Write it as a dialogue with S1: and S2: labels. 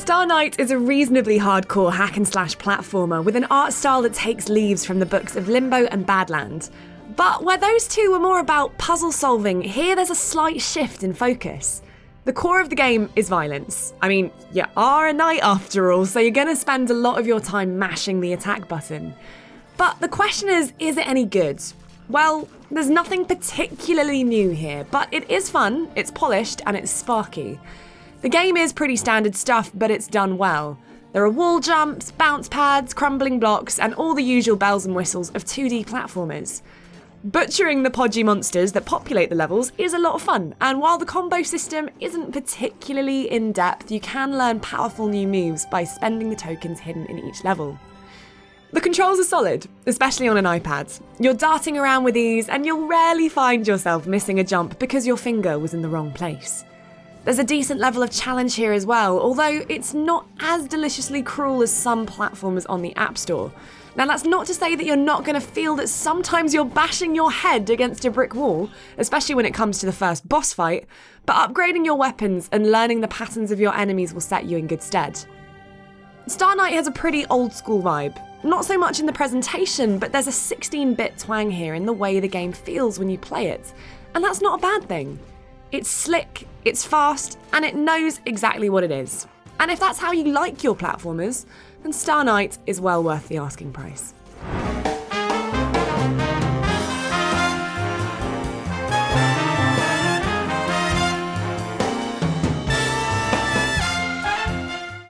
S1: Star Knight is a reasonably hardcore hack-and-slash platformer with an art style that takes leaves from the books of Limbo and Badland. But where those two were more about puzzle solving, here there's a slight shift in focus. The core of the game is violence. I mean, you are a knight after all, so you're going to spend a lot of your time mashing the attack button. But the question is it any good? Well, there's nothing particularly new here, but it is fun, it's polished, and it's sparky. The game is pretty standard stuff, but it's done well. There are wall jumps, bounce pads, crumbling blocks, and all the usual bells and whistles of 2D platformers. Butchering the podgy monsters that populate the levels is a lot of fun, and while the combo system isn't particularly in-depth, you can learn powerful new moves by spending the tokens hidden in each level. The controls are solid, especially on an iPad. You're darting around with ease, and you'll rarely find yourself missing a jump because your finger was in the wrong place. There's a decent level of challenge here as well, although it's not as deliciously cruel as some platformers on the App Store. Now that's not to say that you're not going to feel that sometimes you're bashing your head against a brick wall, especially when it comes to the first boss fight, but upgrading your weapons and learning the patterns of your enemies will set you in good stead. Star Knight has a pretty old school vibe. Not so much in the presentation, but there's a 16-bit twang here in the way the game feels when you play it, and that's not a bad thing. It's slick, it's fast, and it knows exactly what it is. And if that's how you like your platformers, then Star Knight is well worth the asking price.